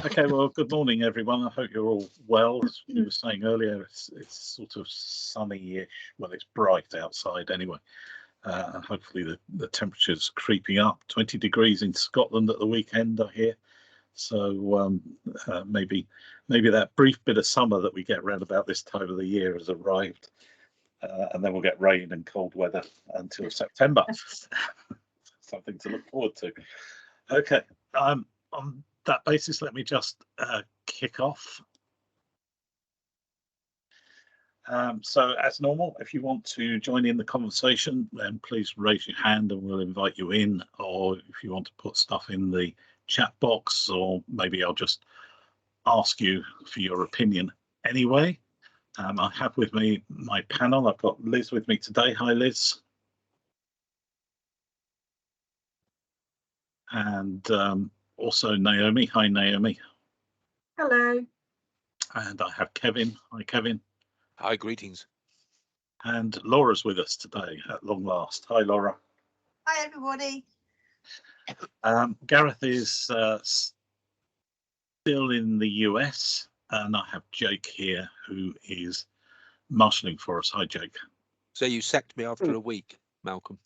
Okay, well, good morning, everyone. I hope you're all well. As you were saying earlier, it's sort of sunny-ish. Well, it's bright outside anyway. And hopefully the temperature's creeping up. 20 degrees in Scotland at the weekend, I hear. So maybe that brief bit of summer that we get round about this time of the year has arrived, and then we'll get rain and cold weather until September. Something to look forward to. Okay, on that basis, let me just kick off. So as normal, if you want to join in the conversation, then please raise your hand and we'll invite you in. Or if you want to put stuff in the chat box, or maybe I'll just ask you for your opinion anyway. I have with me my panel. I've got Liz with me today. Hi, Liz. And also Naomi. Hi, Naomi. Hello. And I have Kevin. Hi, Kevin. Hi, greetings. And Laura's with us today at long last. Hi, Laura. Hi, everybody. Gareth is still in the US, and I have Jake here, who is marshalling for us. Hi, Jake. So you sacked me after a week, Malcolm.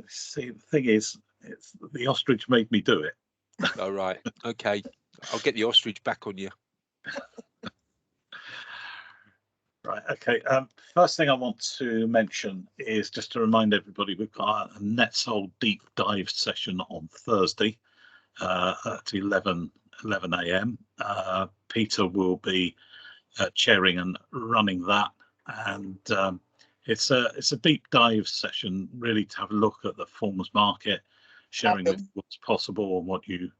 See, the thing is, the ostrich made me do it. All right. Okay. I'll get the ostrich back on you. Right. Okay. First thing I want to mention is just to remind everybody we've got a NetSol deep dive session on Thursday at 11 a.m. Peter will be chairing and running that, and it's a deep dive session really to have a look at the forms market, sharing with what's possible and what you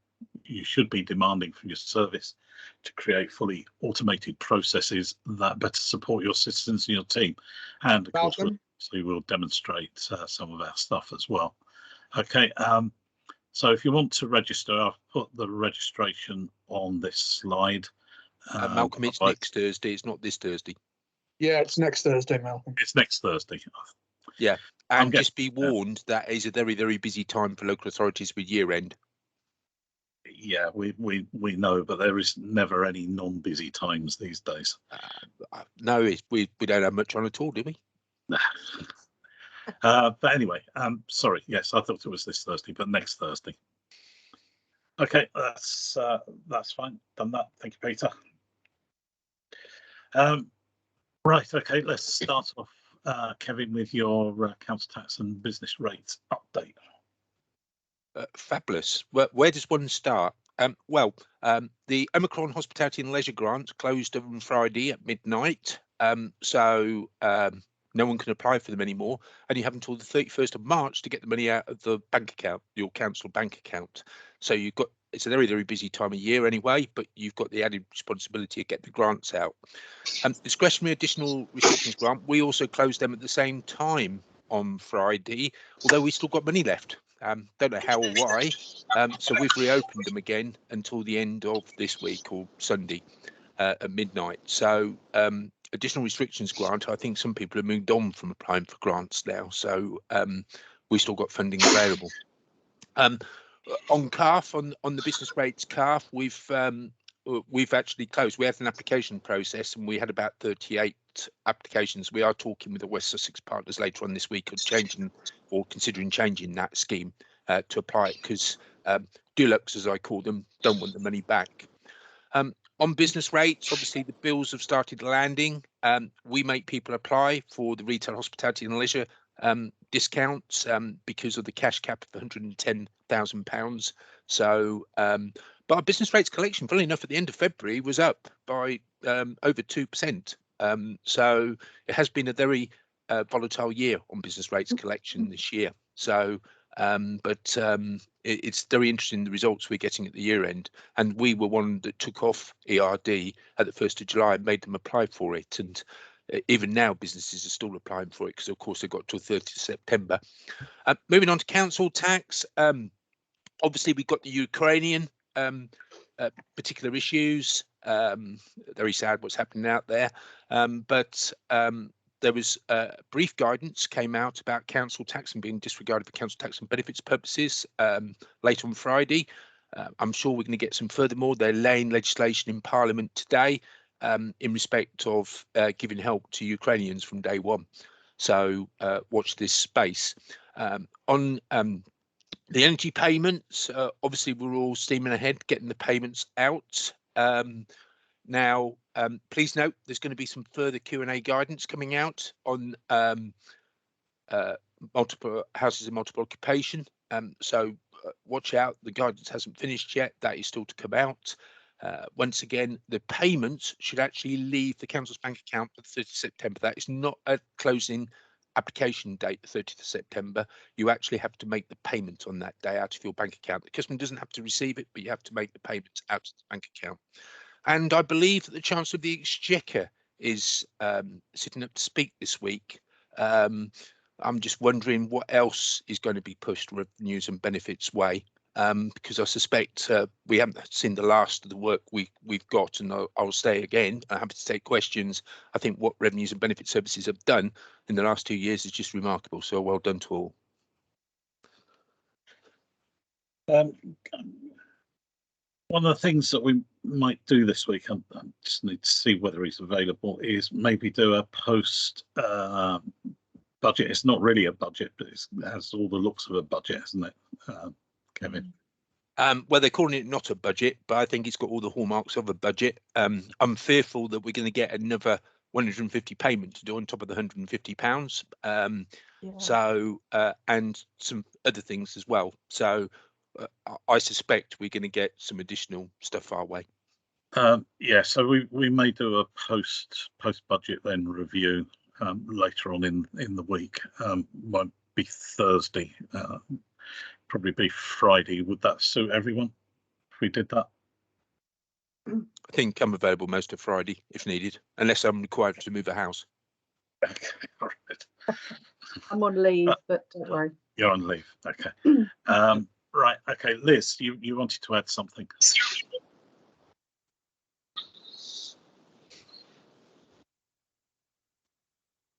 should be demanding from your service to create fully automated processes that better support your citizens and your team. And of course, we'll demonstrate some of our stuff as well. Okay, so if you want to register, I've put the registration on this slide. Malcolm, it's next Thursday. It's not this Thursday. Yeah, it's next Thursday, Malcolm. It's next Thursday. Yeah, and just be warned that is a very, very busy time for local authorities with year end. Yeah, we know, but there is never any non-busy times these days. No, we don't have much on at all, do we? But anyway, sorry. Yes, I thought it was this Thursday, but next Thursday. Okay, that's fine. Done that. Thank you, Peter. Right. Okay, let's start off, Kevin, with your council tax and business rates update. Fabulous. Where does one start? The Omicron Hospitality and Leisure Grant closed on Friday at midnight, so no one can apply for them anymore, and you have until the 31st of March to get the money out of the bank account, your council bank account. So it's a very, very busy time of year anyway, but you've got the added responsibility to get the grants out. Discretionary additional restrictions grant, we also closed them at the same time on Friday, although we still got money left. Don't know how or why. So we've reopened them again until the end of this week or Sunday at midnight. So additional restrictions grant, I think some people have moved on from applying for grants now. So we still got funding available. On CARF, on the business rates CARF, we've actually closed. We had an application process and we had about 38 applications. We are talking with the West Sussex partners later on this week of changing or considering changing that scheme to apply it, because Dulux, as I call them, don't want the money back. On business rates, obviously the bills have started landing. We make people apply for the retail, hospitality and leisure discounts because of the cash cap of £110,000. So but our business rates collection, funnily enough, at the end of February was up by over 2%. So it has been a very volatile year on business rates collection this year. So it's very interesting, the results we're getting at the year end, and we were one that took off ERD at the 1st of July and made them apply for it, and even now businesses are still applying for it because of course they've got till 30th September. Moving on to council tax, obviously we've got the Ukrainian particular issues. Very sad what's happening out there, but there was brief guidance came out about council tax and being disregarded for council tax and benefits purposes later on Friday. I'm sure we're going to get some furthermore. They're laying legislation in Parliament today in respect of giving help to Ukrainians from day one. So watch this space. On the energy payments, obviously we're all steaming ahead getting the payments out. Now, please note there's going to be some further Q&A guidance coming out on multiple houses in multiple occupation. So watch out, the guidance hasn't finished yet, that is still to come out. Once again, the payments should actually leave the council's bank account for the 30th of September. That is not a closing application date, the 30th of September. You actually have to make the payment on that day out of your bank account. The customer doesn't have to receive it, but you have to make the payments out of the bank account. And I believe that the Chancellor of the Exchequer is sitting up to speak this week. I'm just wondering what else is going to be pushed revenues and benefits way, because I suspect we haven't seen the last of the work we've got, and I'll say again, I'm happy to take questions. I think what revenues and benefit services have done in the last 2 years is just remarkable. So well done to all. One of the things that we might do this week, I just need to see whether he's available, is maybe do a post budget. It's not really a budget, but it has all the looks of a budget, hasn't it, Kevin? Well, they're calling it not a budget, but I think it's got all the hallmarks of a budget. I'm fearful that we're going to get another 150 payment to do on top of the £150. So and some other things as well. So I suspect we're going to get some additional stuff our way. Yeah, so we may do a post budget then review later on in the week. Won't be Thursday, probably be Friday. Would that suit everyone if we did that? I think I'm available most of Friday if needed, unless I'm required to move a house. Okay, all right. I'm on leave, but don't worry. You're on leave. Okay. Right. Okay, Liz, you wanted to add something.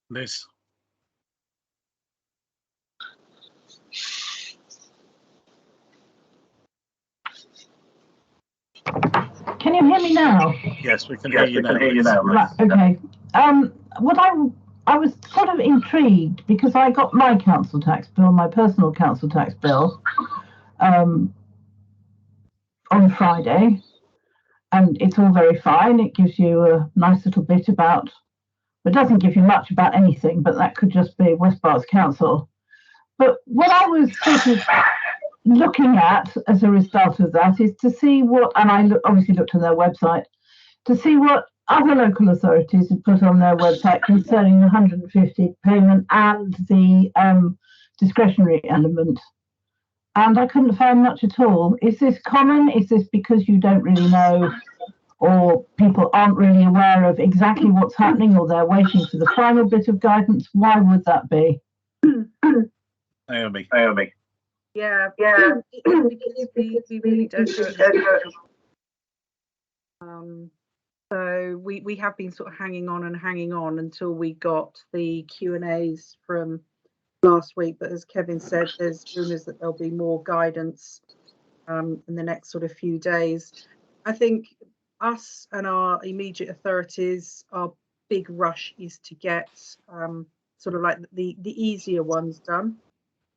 Liz. Can you hear me now? Yes, we can hear you now. Right, okay. What I was sort of intrigued because I got my council tax bill, my personal council tax bill, on Friday, and it's all very fine. It gives you a nice little bit about, it doesn't give you much about anything, but that could just be West Berks Council. But what I was sort of looking at as a result of that is to see what, and I obviously looked on their website, to see what other local authorities have put on their website concerning the 150 payment and the discretionary element. And I couldn't find much at all. Is this common? Is this because you don't really know, or people aren't really aware of exactly what's happening, or they're waiting for the final bit of guidance? Why would that be? Naomi. Yeah, because we really don't know. So we have been sort of hanging on until we got the Q&As from last week. But as Kevin said, there's rumours that there'll be more guidance in the next sort of few days. I think us and our immediate authorities, our big rush is to get sort of like the easier ones done.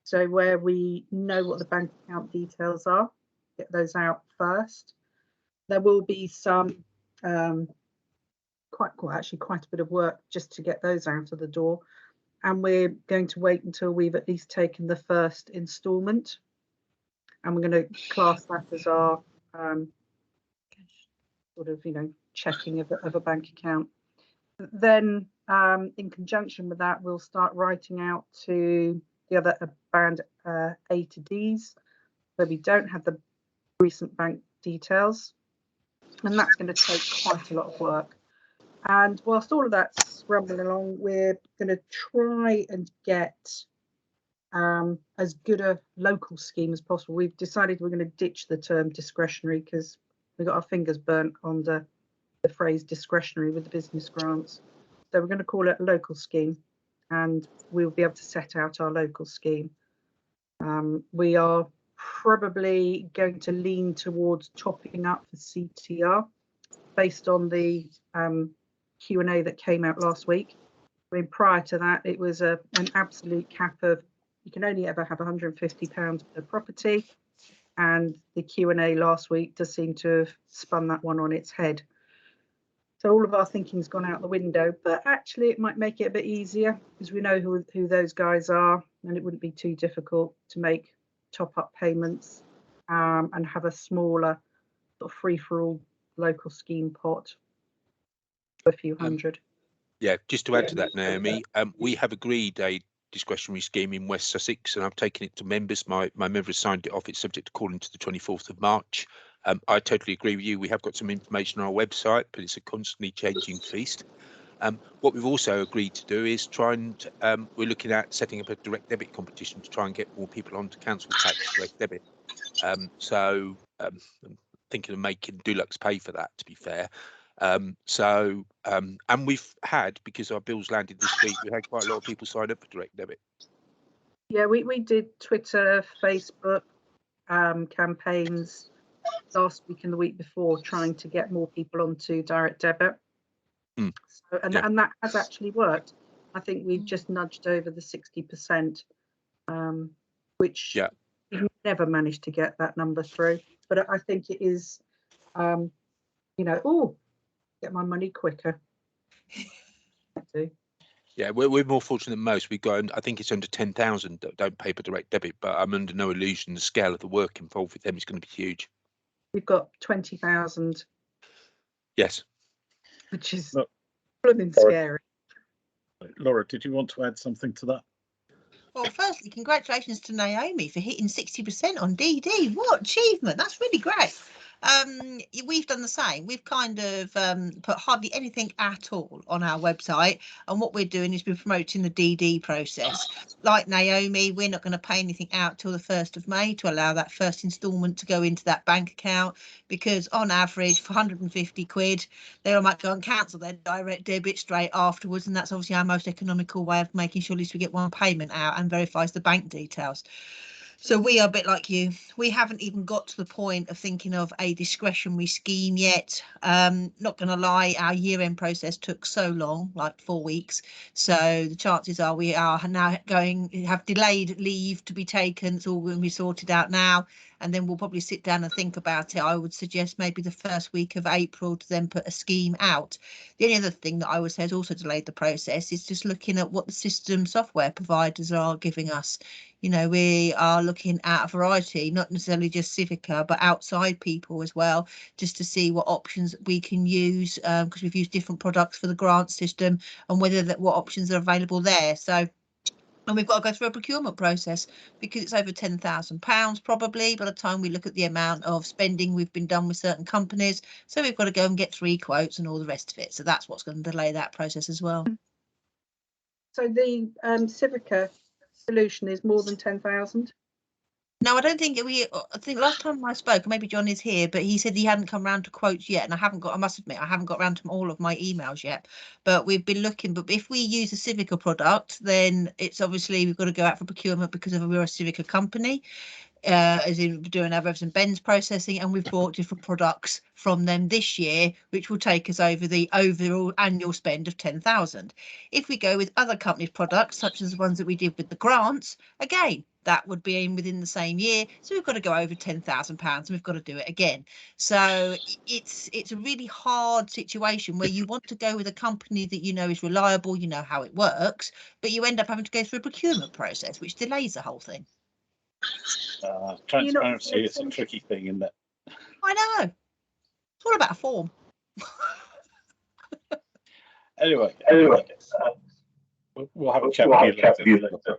So where we know what the bank account details are, get those out first. There will be some quite a bit of work just to get those out of the door. And we're going to wait until we've at least taken the first instalment. And we're going to class that as our sort of, checking of a bank account. Then in conjunction with that, we'll start writing out to the other band A to Ds, where we don't have the recent bank details, and that's going to take quite a lot of work. And whilst all of that's rumbling along, we're going to try and get as good a local scheme as possible. We've decided we're going to ditch the term discretionary because we got our fingers burnt on the phrase discretionary with the business grants. So we're going to call it a local scheme, and we'll be able to set out our local scheme. We are probably going to lean towards topping up the CTR based on the Q&A that came out last week. I mean, prior to that, it was an absolute cap of you can only ever have £150 per property, and the Q&A last week does seem to have spun that one on its head. So all of our thinking's gone out the window, but actually it might make it a bit easier because we know who those guys are, and it wouldn't be too difficult to make top-up payments and have a smaller sort of free-for-all local scheme pot for a few hundred. Yeah, just to add to that, Naomi, we have agreed a discretionary scheme in West Sussex, and I've taken it to members. My members signed it off. It's subject to calling to the 24th of March. I totally agree with you. We have got some information on our website, but it's a constantly changing feast. What we've also agreed to do is try and we're looking at setting up a direct debit competition to try and get more people onto council tax direct debit. So I'm thinking of making Dulux pay for that, to be fair. And we've had, because our bills landed this week, we had quite a lot of people sign up for direct debit. Yeah, we did Twitter, Facebook campaigns last week and the week before, trying to get more people onto direct debit. So, and that has actually worked. I think we've just nudged over the 60%, which we've never managed to get that number through. But I think it is, get my money quicker. Yeah, we're more fortunate than most. We've got, I think it's under 10,000 that don't pay for direct debit, but I'm under no illusion the scale of the work involved with them is going to be huge. We've got 20,000. Yes. Which is blooming scary. Laura, did you want to add something to that? Well, firstly, congratulations to Naomi for hitting 60% on DD. What achievement! That's really great. We've done the same. We've kind of put hardly anything at all on our website, and what we're doing is we're promoting the DD process. Like Naomi, we're not going to pay anything out till the 1st of May to allow that first instalment to go into that bank account, because on average for 150 quid they might go and cancel their direct debit straight afterwards, and that's obviously our most economical way of making sure at least we get one payment out and verifies the bank details. So we are a bit like you. We haven't even got to the point of thinking of a discretionary scheme yet. Not going to lie, our year-end process took so long, like 4 weeks. So the chances are we are now have delayed leave to be taken. It's all going to be sorted out now. And then we'll probably sit down and think about it. I would suggest maybe the first week of April to then put a scheme out. The only other thing that I would say has also delayed the process is just looking at what the system software providers are giving us. You know, we are looking at a variety, not necessarily just Civica, but outside people as well, just to see what options we can use, because we've used different products for the grant system, and what options are available there. So, and we've got to go through a procurement process because it's over £10,000 probably by the time we look at the amount of spending we've been done with certain companies. So we've got to go and get 3 quotes and all the rest of it. So that's what's going to delay that process as well. So the Civica solution is more than 10,000? No, I don't think I think last time I spoke, maybe John is here, but he said he hadn't come round to quotes yet, and I must admit, I haven't got around to all of my emails yet, but we've been looking. But if we use a Civica product, then it's obviously we've got to go out for procurement because we're a Civica company, as in doing our revs and bends processing, and we've bought different products from them this year, which will take us over the overall annual spend of 10,000. If we go with other companies' products, such as the ones that we did with the grants, again, that would be within the same year. So we've got to go over £10,000 and we've got to do it again. So it's a really hard situation where you want to go with a company that you know is reliable, you know how it works, but you end up having to go through a procurement process, which delays the whole thing. Transparency, it's a tricky thing, isn't it? I know. It's all about a form. Anyway, we'll have a chat with you later.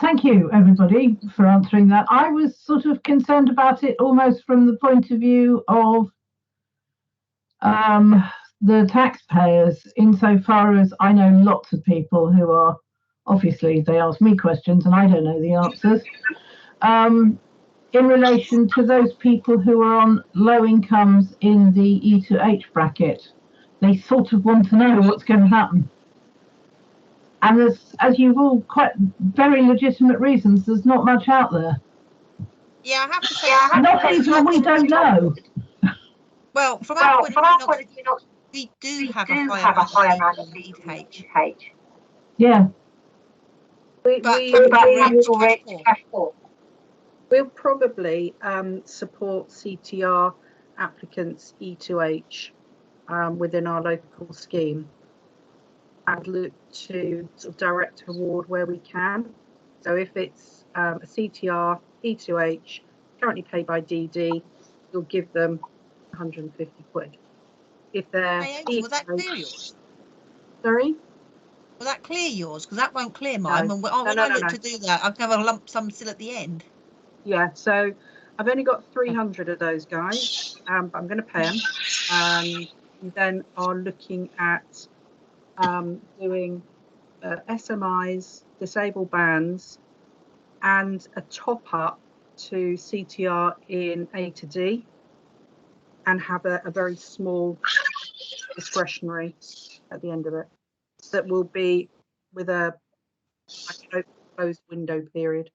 Thank you, everybody, for answering that. I was sort of concerned about it almost from the point of view of the taxpayers, insofar as I know lots of people who are, obviously, they ask me questions and I don't know the answers, in relation to those people who are on low incomes in the E to H bracket. They sort of want to know what's going to happen. And as you've all quite very legitimate reasons, there's not much out there. Yeah, I have to say, Not even we don't know. well, from our point of view, we do have a higher amount of EDH. Yeah. We cash poor. We'll probably support CTR applicants E2H within our local scheme and look to sort of direct award where we can. So if it's a CTR E2H currently paid by DD, you'll give them 150 quid. If they're Naomi, will that clear yours? Sorry? Will that clear yours? Because that won't clear mine. No. When I look to do that, I can have a lump sum still at the end. Yeah, so I've only got 300 of those guys, but I'm going to pay them. And then are looking at doing SMIs, disabled bands, and a top up to CTR in A to D, and have a very small discretionary at the end of it that will be with a closed window period.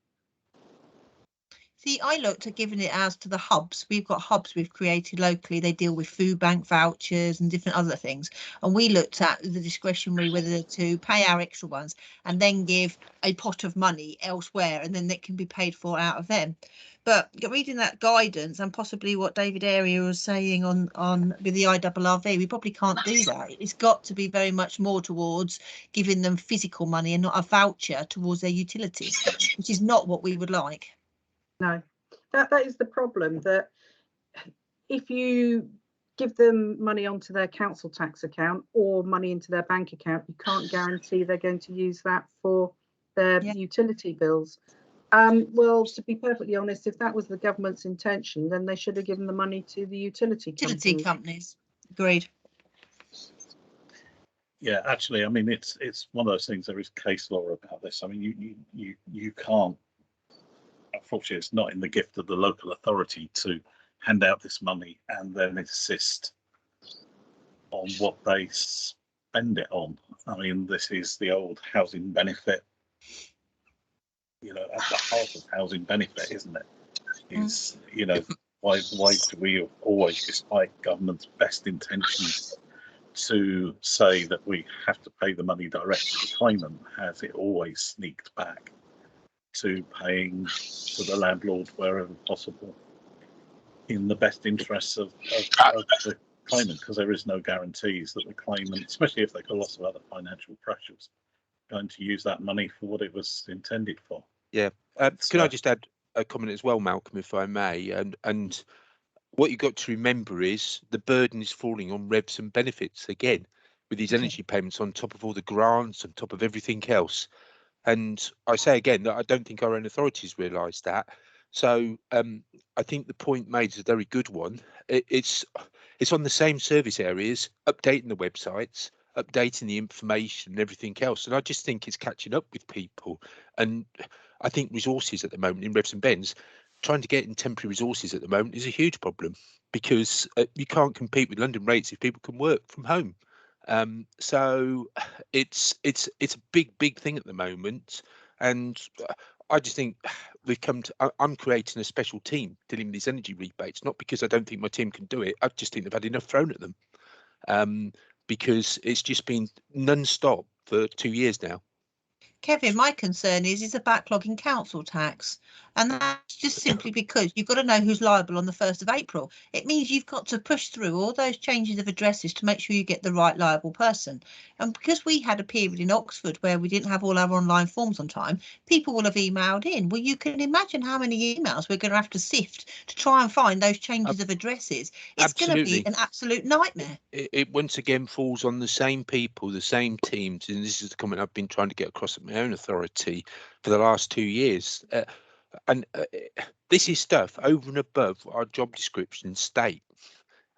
See, I looked at giving it as to the hubs. We've got hubs we've created locally. They deal with food bank vouchers and different other things. And we looked at the discretionary, whether to pay our extra ones and then give a pot of money elsewhere, and then that can be paid for out of them. But reading that guidance and possibly what David Area was saying on with the IRRV, we probably can't do that. It's got to be very much more towards giving them physical money and not a voucher towards their utilities, which is not what we would like. No, that is the problem, that if you give them money onto their council tax account or money into their bank account, you can't guarantee they're going to use that for their utility bills. Well, to be perfectly honest, if that was the government's intention, then they should have given the money to the utility companies. Agreed. Yeah, actually, I mean, it's one of those things. There is case law about this. I mean, you can't. Unfortunately, it's not in the gift of the local authority to hand out this money and then insist on what they spend it on. I mean, this is the old housing benefit. You know, at the heart of housing benefit, isn't it? Is, you know, why do we always, despite government's best intentions, to say that we have to pay the money direct to the claimant? Has it always sneaked back to paying to the landlord wherever possible in the best interests of the claimant, because there is no guarantees that the claimant, especially if they've got lots of other financial pressures, going to use that money for what it was intended for. Yeah. Can I just add a comment as well, Malcolm, if I may? And what you've got to remember is the burden is falling on revs and benefits again, with these energy payments on top of all the grants, on top of everything else. And I say again that I don't think our own authorities realise that. So I think the point made is a very good one. It's on the same service areas, updating the websites, updating the information and everything else. And I just think it's catching up with people. And I think resources at the moment in revs and bends, trying to get in temporary resources at the moment is a huge problem, because you can't compete with London rates if people can work from home. So it's a big thing at the moment, and I just think we've come to. I'm creating a special team dealing with these energy rebates, not because I don't think my team can do it. I just think they've had enough thrown at them, because it's just been non-stop for 2 years now. Kevin, my concern is a backlog in council tax, and that's just simply because you've got to know who's liable on the 1st of April. It means you've got to push through all those changes of addresses to make sure you get the right liable person. And because we had a period in Oxford where we didn't have all our online forms on time, people will have emailed in. Well, you can imagine how many emails we're going to have to sift to try and find those changes of addresses. It's going to be an absolute nightmare. It once again falls on the same people, the same teams, and this is the comment I've been trying to get across at my own authority for the last 2 years. And this is stuff over and above our job description state,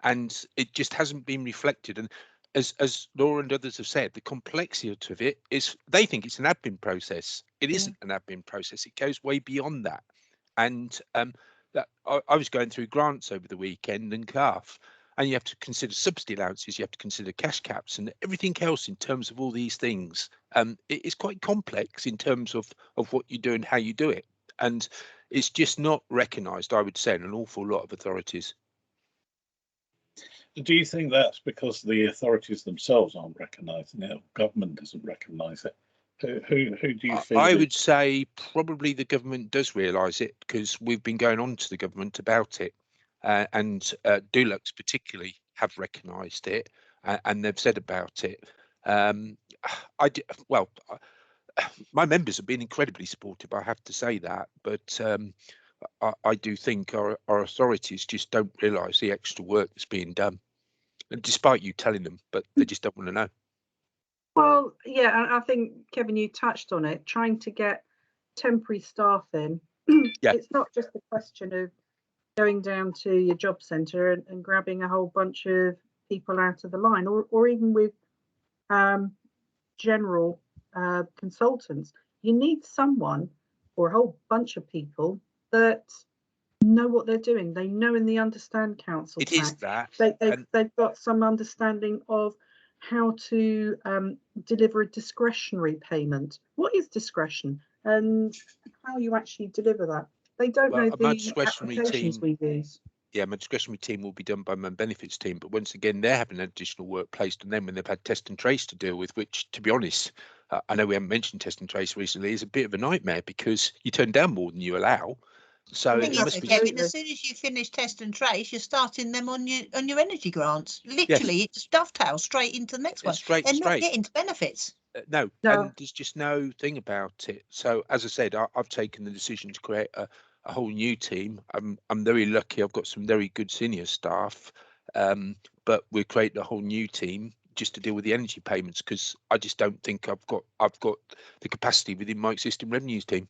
and it just hasn't been reflected. And as Laura and others have said, the complexity of it is they think it's an admin process. It isn't an admin process. It goes way beyond that. And that I was going through grants over the weekend and CAF, and you have to consider subsidy allowances, you have to consider cash caps and everything else in terms of all these things. It's quite complex in terms of what you do and how you do it, and it's just not recognised, I would say, in an awful lot of authorities. Do you think that's because the authorities themselves aren't recognising it, or government doesn't recognise it? Who do you feel? I would say probably the government does realise it, because we've been going on to the government about it, and Dulux particularly have recognised it, and they've said about it. My members have been incredibly supportive, I have to say that, but I do think our authorities just don't realise the extra work that's being done, and despite you telling them, but they just don't want to know. Well, yeah, and I think, Kevin, you touched on it, trying to get temporary staff in. Yeah. It's not just a question of going down to your job centre and grabbing a whole bunch of people out of the line, or even with general consultants. You need someone or a whole bunch of people that know what they're doing. They know and they understand council It tax. is that. They've got some understanding of how to deliver a discretionary payment. What is discretion and how you actually deliver that? They don't know my the discretionary applications team, we use. yeah, my discretionary team will be done by my benefits team, but once again, they're having additional work placed on them when they've had test and trace to deal with, which, to be honest, I know we haven't mentioned test and trace recently, is a bit of a nightmare because you turn down more than you allow. So Thing it is, must be. Kevin, as soon as you finish test and trace, you're starting them on your energy grants. Literally, it just dovetails straight into the next one. They're not getting to benefits. No, No. and there's just no thing about it. So as I said, I've taken the decision to create a whole new team. I'm very lucky. I've got some very good senior staff, but we're creating a whole new team just to deal with the energy payments, because I just don't think I've got the capacity within my existing revenues team.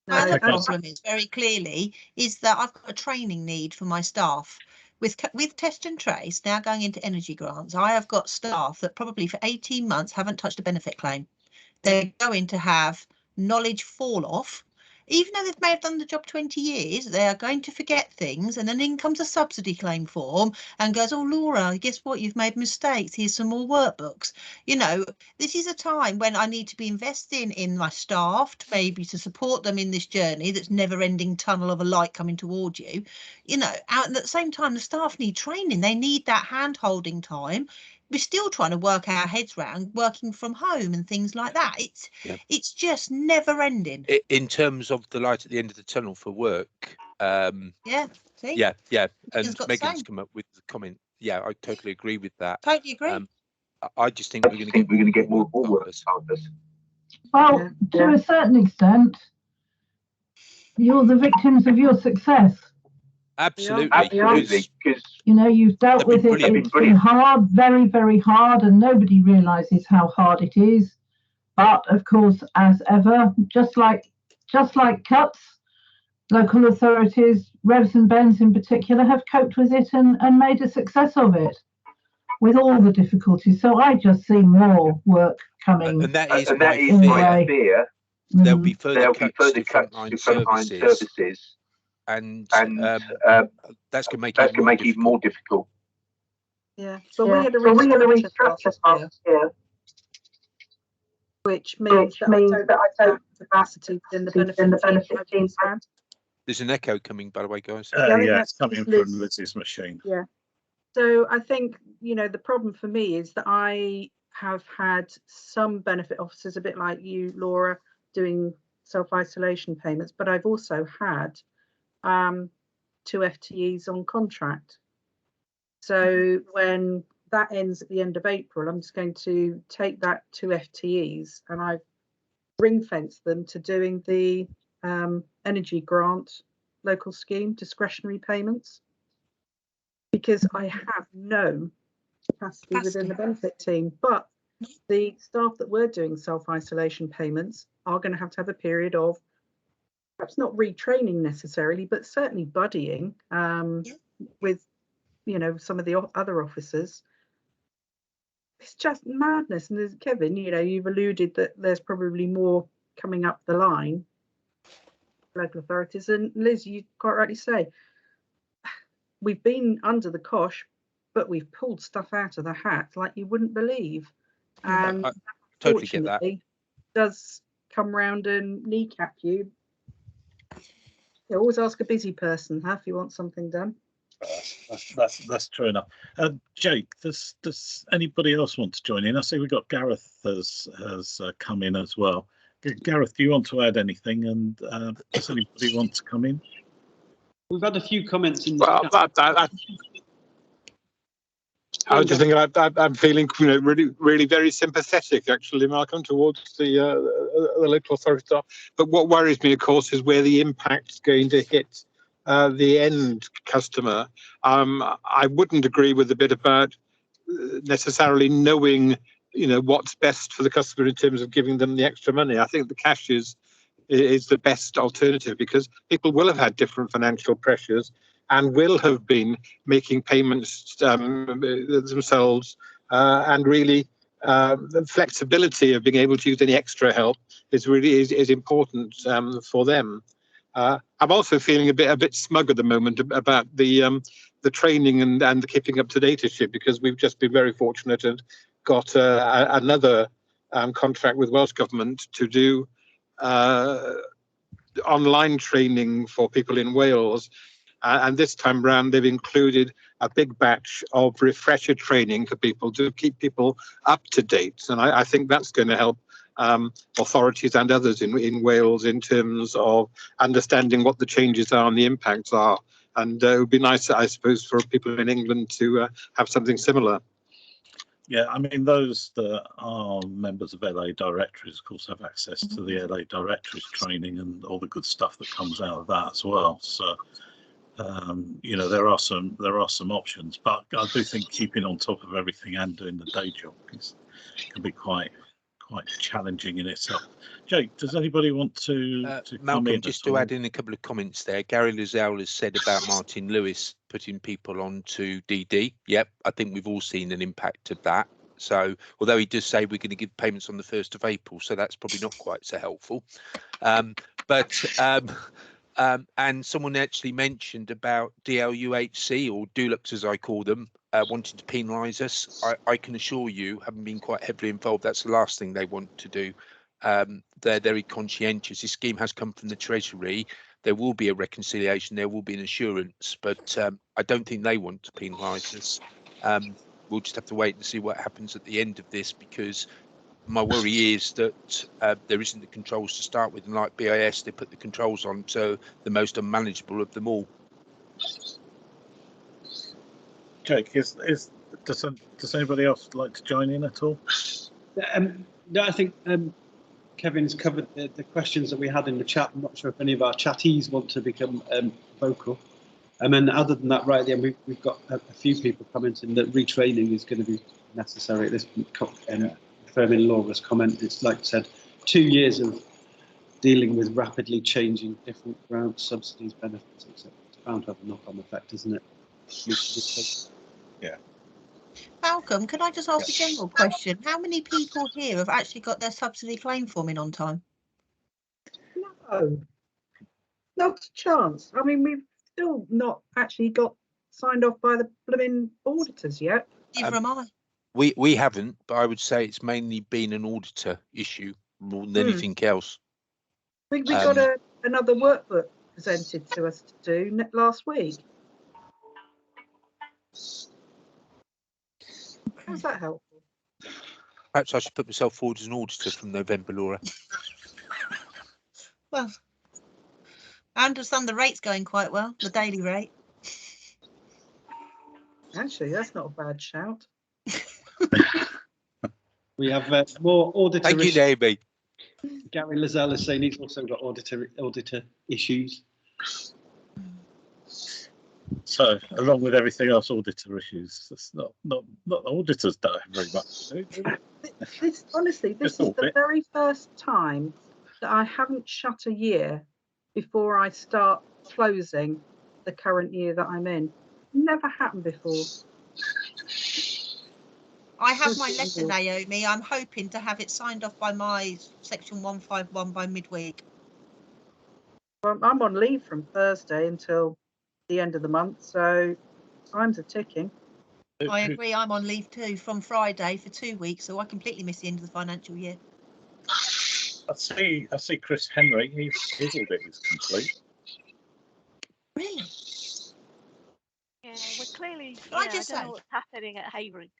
My other Okay. problem is very clearly is that I've got a training need for my staff. With test and trace now going into energy grants, I have got staff that probably for 18 months haven't touched a benefit claim. They're going to have knowledge fall off. Even though they may have done the job 20 years, they are going to forget things, and then in comes a subsidy claim form and goes, oh, Laura, guess what? You've made mistakes. Here's some more workbooks. You know, this is a time when I need to be investing in my staff to maybe to support them in this journey that's never ending tunnel of a light coming toward you. You know, and at the same time, the staff need training. They need that hand holding time. We're still trying to work our heads around working from home and things like that. It's just never ending. In terms of the light at the end of the tunnel for work, Yeah, see? yeah, and Megan's got the Megan's same. come up with the comment. Yeah, I totally agree with that. Totally agree. I just think we're going to get more work out of this. Well, to a certain extent, you're the victims of your success. Absolutely, because you know you've dealt with it. It's been hard, very, very hard, and nobody realises how hard it is. But of course, as ever, just like cuts, local authorities, Revs and Bens in particular, have coped with it and made a success of it, with all the difficulties. So I just see more work coming. And that is my fear. There'll be further cuts to frontline services. And that's going to make it even more difficult. Yeah, but we had a restructure last year, which means that I don't have capacity within the benefit teams had. There's an echo coming, by the way, guys. Yeah, it's coming from Liz's machine. Yeah. So I think, you know, the problem for me is that I have had some benefit officers, a bit like you, Laura, doing self-isolation payments, but I've also had 2 FTEs on contract. So when that ends at the end of April, I'm just going to take that 2 FTEs and I've ring-fenced them to doing the energy grant local scheme discretionary payments, because I have no capacity within the benefit team. But the staff that were doing self-isolation payments are going to have a period of perhaps not retraining necessarily, but certainly buddying with, you know, some of the other officers. It's just madness. And there's, Kevin, you know, you've alluded that there's probably more coming up the line, local authorities. And Liz, you quite rightly say, we've been under the cosh but we've pulled stuff out of the hat like you wouldn't believe. And I totally get that. fortunately, does come round and kneecap you. You always ask a busy person if you want something done. That's true enough. Jake, does anybody else want to join in? I see we've got Gareth has come in as well. Gareth, do you want to add anything? And does anybody want to come in? We've had a few comments in the chat. I was just thinking, I'm feeling, really very sympathetic, actually, Malcolm, towards the local authority staff. But what worries me, of course, is where the impact's going to hit the end customer. I wouldn't agree with the bit about necessarily knowing, what's best for the customer in terms of giving them the extra money. I think the cash is the best alternative, because people will have had different financial pressures and will have been making payments themselves, and really the flexibility of being able to use any extra help is important for them. I'm also feeling a bit smug at the moment about the training and the keeping up to dateiship, because we've just been very fortunate and got another contract with Welsh Government to do online training for people in Wales. And this time round, they've included a big batch of refresher training for people to keep people up to date. And I think that's going to help authorities and others in Wales in terms of understanding what the changes are and the impacts are. And it would be nice, I suppose, for people in England to have something similar. Yeah, I mean, those that are members of LA Directories, of course, have access to the LA Directories training and all the good stuff that comes out of that as well. So, there are some options, but I do think keeping on top of everything and doing the day job can be quite challenging in itself. Jake, does anybody want to Malcolm, come in? just to add in a couple of comments there. Gary Lizelle has said about Martin Lewis putting people onto DD. Yep, I think we've all seen an impact of that. So although he does say we're going to give payments on the 1st of April, so that's probably not quite so helpful. And someone actually mentioned about DLUHC, or Dulux as I call them, wanting to penalise us. I can assure you, having been quite heavily involved, that's the last thing they want to do. They're very conscientious. This scheme has come from the Treasury. There will be a reconciliation, there will be an assurance, but I don't think they want to penalise us. We'll just have to wait and see what happens at the end of this, because my worry is that there isn't the controls to start with, and like BIS, they put the controls on to the most unmanageable of them all. Jake, does anybody else like to join in at all? No, I think Kevin's covered the questions that we had in the chat. I'm not sure if any of our chattees want to become vocal. And then other than that, right at the end, we've got a few people commenting that retraining is going to be necessary at this point. Firmin Laura's comment, it's like I said, 2 years of dealing with rapidly changing different grants, subsidies, benefits, etc. It's bound to have a knock-on effect, isn't it? Yeah. Malcolm, can I just ask a general question? How many people here have actually got their subsidy claim form in on time? No, not a chance. I mean, we've still not actually got signed off by the blooming auditors yet. Neither am I. We haven't, but I would say it's mainly been an auditor issue more than anything else. We got another workbook presented to us to do last week. How's that helpful? Perhaps I should put myself forward as an auditor from November, Laura. Well, I understand the rate's going quite well, the daily rate. Actually, that's not a bad shout. We have more auditor Thank you, Davey. Gary Lizelle is saying he's also got auditor issues. So, along with everything else, auditor issues. That's not auditors don't have very much. This honestly, this is the very first time that I haven't shut a year before I start closing the current year that I'm in. Never happened before. I have my letter, Naomi. I'm hoping to have it signed off by my section 151 by midweek. Well, I'm on leave from Thursday until the end of the month, so times are ticking. I agree. I'm on leave too from Friday for 2 weeks, so I completely miss the end of the financial year. I see Chris Henry, his audit is complete. Really? Yeah, we're clearly. Can I Yeah, I just don't know say? what's happening at Havering,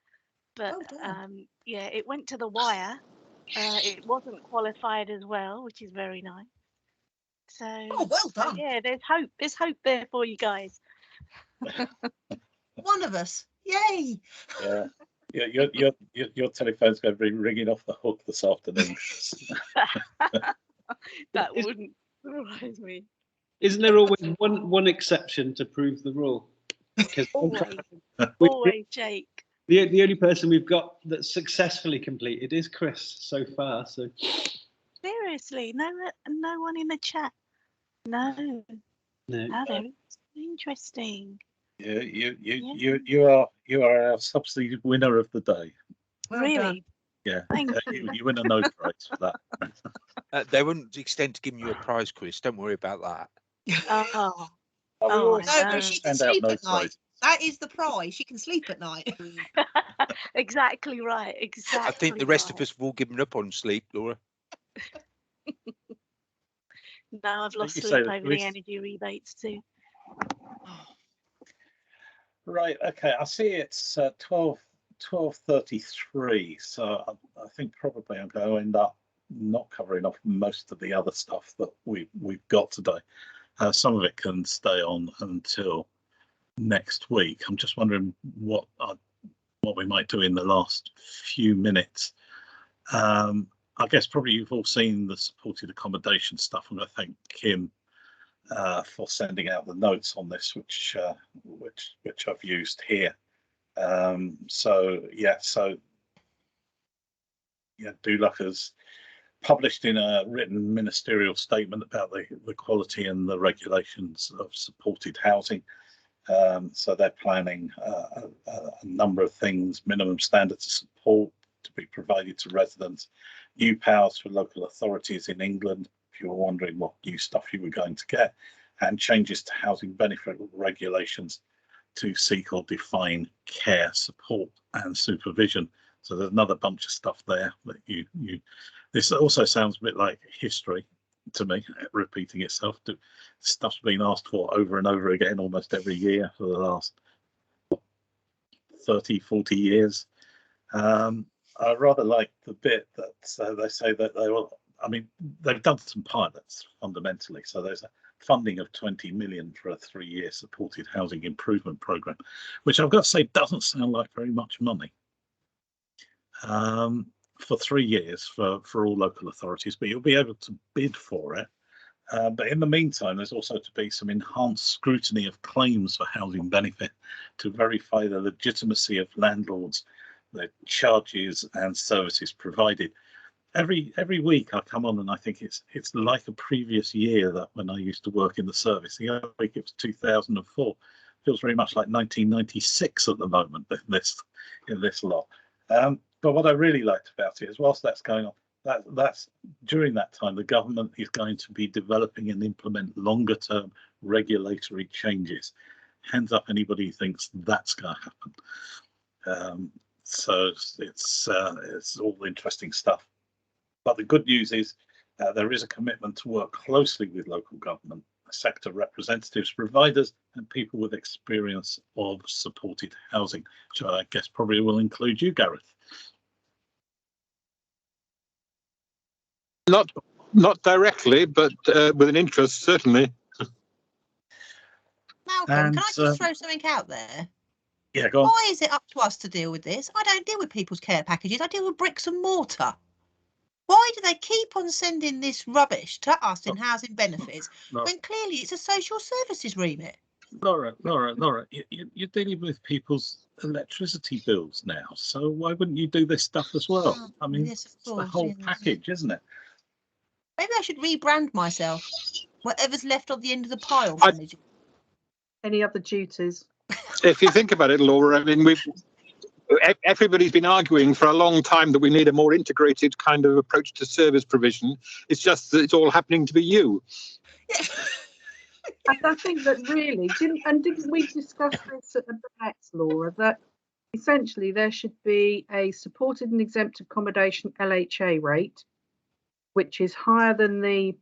but Well done. yeah, it went to the wire. It wasn't qualified as well, which is very nice. So, Oh, well so done. yeah, there's hope. There's hope there for you guys. One of us. Yay! Yeah. Your telephone's going to be ringing off the hook this afternoon. That wouldn't surprise me. Isn't there always one exception to prove the rule? Because Always, we- always, Jake. the only person we've got that's successfully completed is Chris so far. So Seriously, no one in the chat. No. no. Oh, there is. Interesting. Yeah, you are our subsidy winner of the day. Well Really? done. Yeah, Thank you win a nose prize for that. They wouldn't extend to giving you a prize, Chris. Don't worry about that. Oh, We Oh, always No, I but know. she can send out sleep nose at night. prizes. That is the prize. She can sleep at night. exactly right. Exactly. I think the rest of right. us have all given up on sleep, Laura. No, I've lost You say sleep that over we- the energy rebates too. Right, okay, I see it's 12:33, so I think probably I'm going to end up not covering off most of the other stuff that we've got today. Some of it can stay on until next week. I'm just wondering what we might do in the last few minutes. I guess probably you've all seen the supported accommodation stuff, and I thank Kim for sending out the notes on this, which I've used here. DULUC has published in a written ministerial statement about the quality and the regulations of supported housing. So they're planning a number of things: minimum standards of support to be provided to residents, new powers for local authorities in England, if you were wondering what new stuff you were going to get, and changes to housing benefit regulations to seek or define care, support and supervision. So there's another bunch of stuff there that this also sounds a bit like history to me, repeating itself. Stuff's been asked for over and over again almost every year for the last 30, 40 years. I rather like the bit that they say that they've done some pilots fundamentally. So there's a funding of 20 million for a 3-year supported housing improvement programme, which I've got to say doesn't sound like very much money. For 3 years for all local authorities, but you'll be able to bid for it. But in the meantime, there's also to be some enhanced scrutiny of claims for housing benefit to verify the legitimacy of landlords, their charges and services provided. Every week I come on and I think it's like a previous year that when I used to work in the service. The other week it was 2004. Feels very much like 1996 at the moment in this lot. But what I really liked about it is, whilst that's going on, that's during that time the government is going to be developing and implement longer term regulatory changes. Hands up anybody who thinks that's going to happen. So it's all interesting stuff. But the good news is there is a commitment to work closely with local government, sector representatives, providers and people with experience of supported housing, which I guess probably will include you, Gareth. Not directly, but with an interest, certainly. Malcolm, can I just throw something out there? Yeah, go on. Why is it up to us to deal with this? I don't deal with people's care packages. I deal with bricks and mortar. Why do they keep on sending this rubbish to us in housing benefits when clearly it's a social services remit? Laura, you're dealing with people's electricity bills now, so why wouldn't you do this stuff as well? I mean, yes, of it's the course, whole yes. package, isn't it? Maybe I should rebrand myself. Whatever's left on the end of the pile. Any other duties? If you think about it, Laura, I mean, everybody's been arguing for a long time that we need a more integrated kind of approach to service provision. It's just that it's all happening to be you. And I think that really, didn't we discuss this at the next, Laura, that essentially there should be a supported and exempt accommodation LHA rate, which is higher than the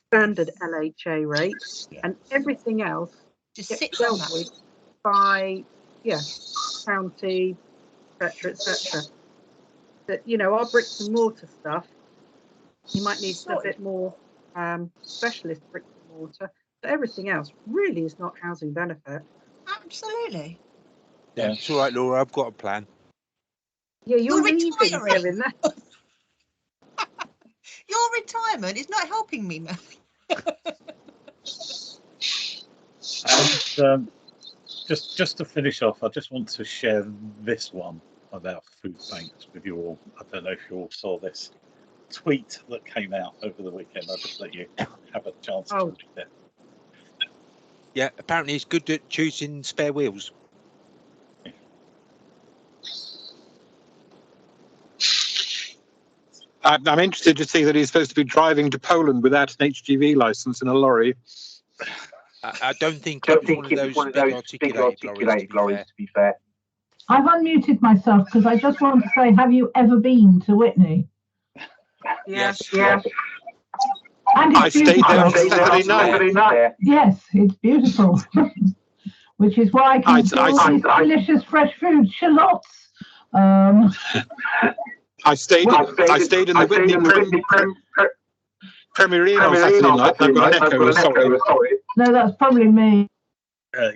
standard LHA rate, and everything else Just gets sits on dealt that. with by county, etc. That, you know, our bricks and mortar stuff, you might need a bit more specialist bricks and mortar, but everything else really is not housing benefit. Absolutely. Yeah, it's all right, Laura. I've got a plan. Yeah, you're You're leaving, retiring. Kevin. Your retirement is not helping me, man. And just to finish off, I just want to share this one about food banks with you all. I don't know if you all saw this tweet that came out over the weekend. I'll just let you have a chance to read it. Yeah, apparently it's good at choosing spare wheels. I'm interested to see that he's supposed to be driving to Poland without an HGV license in a lorry. I don't think it was one of those big articulated lorries, to be fair. I've unmuted myself because I just want to say, have you ever been to Whitney? Yes. And I it's stayed there on beautiful. Saturday night. Yes, it's beautiful. Which is why I can do all these delicious fresh food, shallots. I stayed in the Whitney Premier Inn on Saturday night. I've got an echo. Sorry. No, that's probably me.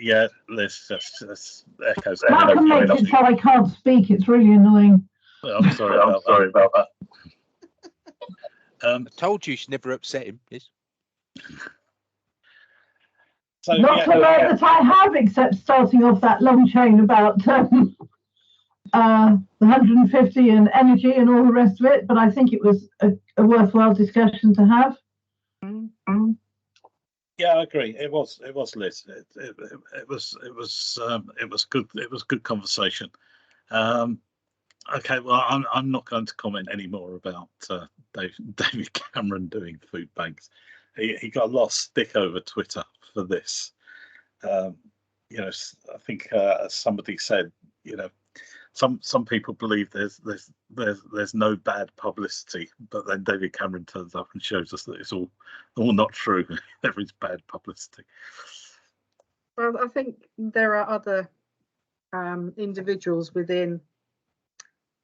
Yeah, Liz, that's echoes. Malcolm makes it so I can't speak. It's really annoying. I'm sorry about that. I told you never upset him. Yes. So, Not aware that I have, except starting off that long chain about the 150 and energy and all the rest of it. But I think it was a worthwhile discussion to have. Yeah, I agree. It was Liz. It was good. It was good conversation. Okay, well, I'm not going to comment any more about David Cameron doing food banks. He got a lot of stick over Twitter for this. You know, I think as somebody said, you know, some people believe there's no bad publicity, but then David Cameron turns up and shows us that it's all not true. There is bad publicity. Well, I think there are other individuals within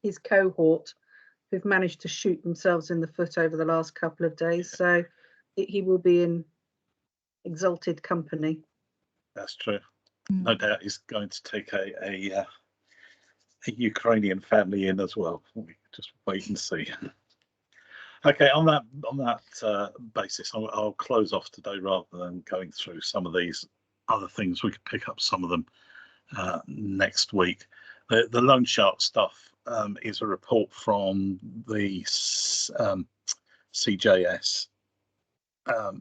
his cohort who've managed to shoot themselves in the foot over the last couple of days. So he will be in exalted company. That's true. No doubt he's going to take a Ukrainian family in as well. We just wait and see. Okay, on that basis, I'll close off today rather than going through some of these other things. We could pick up some of them next week. The loan shark stuff is a report from the CJS,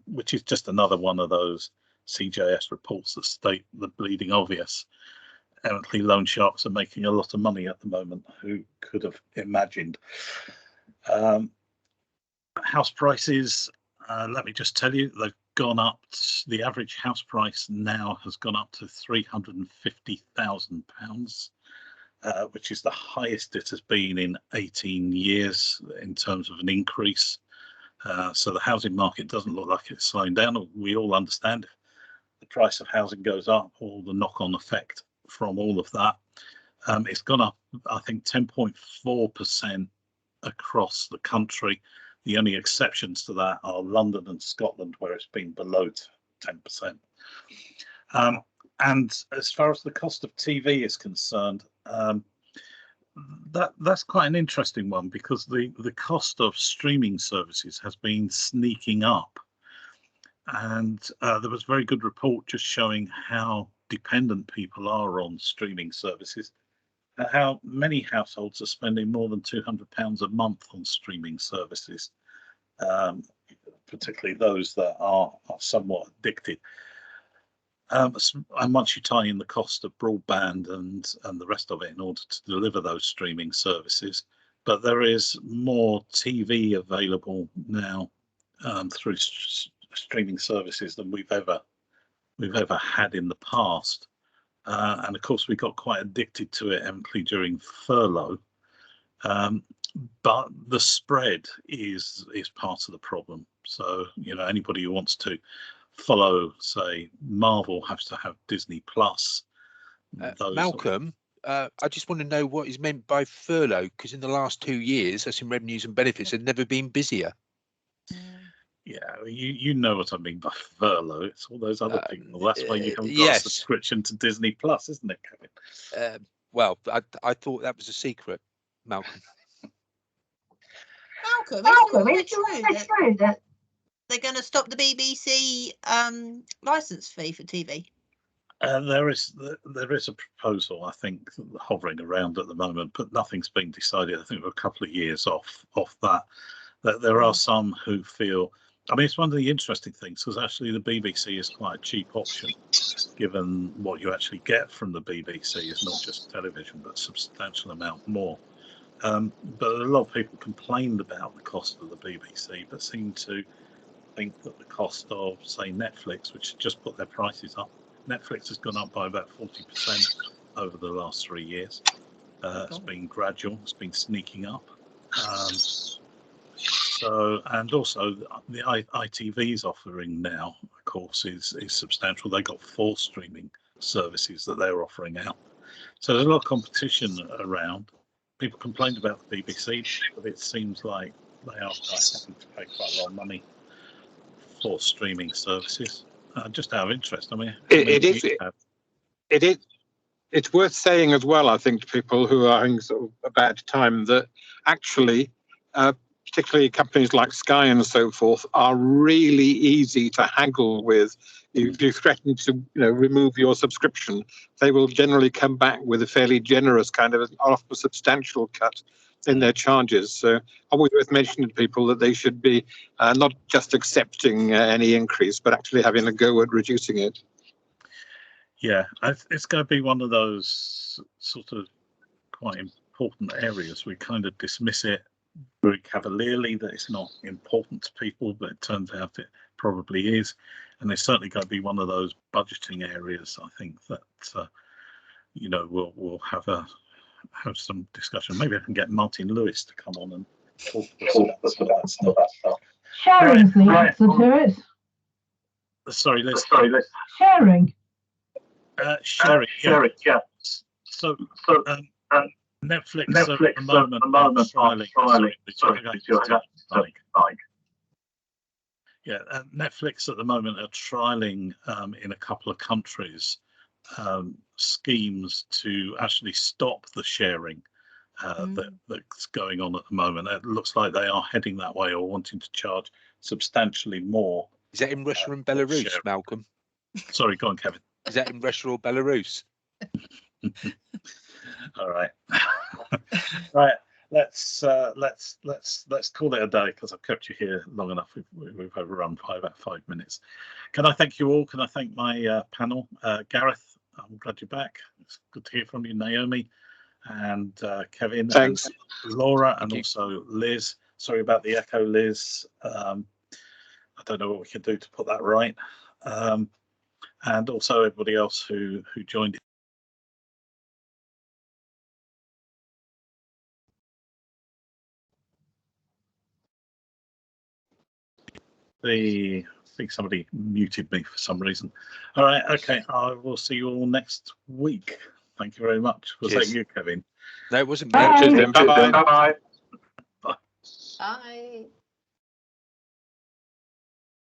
which is just another one of those CJS reports that state the bleeding obvious. Evidently, loan sharks are making a lot of money at the moment. Who could have imagined? House prices, let me just tell you, they've gone up. The average house price now has gone up to £350,000, which is the highest it has been in 18 years in terms of an increase. So the housing market doesn't look like it's slowing down. We all understand if the price of housing goes up, all the knock-on effect from all of that. It's gone up, I think, 10.4% across the country. The only exceptions to that are London and Scotland, where it's been below 10%. And as far as the cost of TV is concerned, that's quite an interesting one, because the cost of streaming services has been sneaking up. And there was a very good report just showing how dependent people are on streaming services, and how many households are spending more than £200 a month on streaming services, particularly those that are somewhat addicted. And once you tie in the cost of broadband and the rest of it in order to deliver those streaming services, but there is more TV available now through streaming services than we've ever had in the past. and of course we got quite addicted to it, particularly during furlough. But the spread is part of the problem. So anybody who wants to follow, say, Marvel has to have Disney Plus. Malcolm, I just want to know what is meant by furlough, because in the last 2 years, that's in revenues and benefits, have never been busier. Yeah, you know what I mean by furlough. It's all those other people. That's why you haven't got a subscription to Disney Plus, isn't it, Kevin? Well, I thought that was a secret, Malcolm. Malcolm, is it true that they're going to stop the BBC licence fee for TV? There is a proposal, I think, hovering around at the moment, but nothing's been decided. I think we're a couple of years off that. That there are some who feel. I mean, it's one of the interesting things, because actually the BBC is quite a cheap option, given what you actually get from the BBC is not just television, but a substantial amount more. But a lot of people complained about the cost of the BBC, but seem to think that the cost of, say, Netflix, which just put their prices up, Netflix has gone up by about 40% over the last 3 years. It's been gradual, it's been sneaking up. And also the ITV's offering now, of course, is substantial. They got 4 streaming services that they're offering out. So there's a lot of competition around. People complained about the BBC, but it seems like they are quite having to pay quite a lot of money for streaming services. Just out of interest, I mean, it's worth saying as well, I think, to people who are having sort of a bad time, that actually, particularly companies like Sky and so forth, are really easy to haggle with. If you threaten to remove your subscription, they will generally come back with a fairly generous kind of often substantial cut in their charges. So always worth mentioning to people that they should be not just accepting any increase, but actually having a go at reducing it. Yeah, it's going to be one of those sort of quite important areas. We kind of dismiss it very cavalierly, that it's not important to people, but it turns out it probably is. And it's certainly going to be one of those budgeting areas, I think, that we'll have some discussion. Maybe I can get Martin Lewis to come on and talk to us about some of that stuff. Sharing's the answer to it. Sorry, Liz. Sharing. Sharing, yeah. So Netflix at the moment are trialing. Yeah, Netflix at the moment are trialing in a couple of countries schemes to actually stop the sharing that's going on at the moment. It looks like they are heading that way, or wanting to charge substantially more. Is that in Russia and Belarus, sharing. Malcolm? Sorry, go on, Kevin. Is that in Russia or Belarus? All right. Right. Let's call it a day, because I've kept you here long enough. We've overrun by about 5 minutes. Can I thank you all? Can I thank my panel? Gareth, I'm glad you're back. It's good to hear from you. Naomi and Kevin. Thanks. And Laura, and also Liz. Sorry about the echo, Liz. I don't know what we can do to put that right. And also everybody else who joined. I think somebody muted me for some reason. All right, okay. I will see you all next week. Thank you very much. Was that you, Kevin? No, it wasn't me. Bye. Bye-bye. Bye. Bye.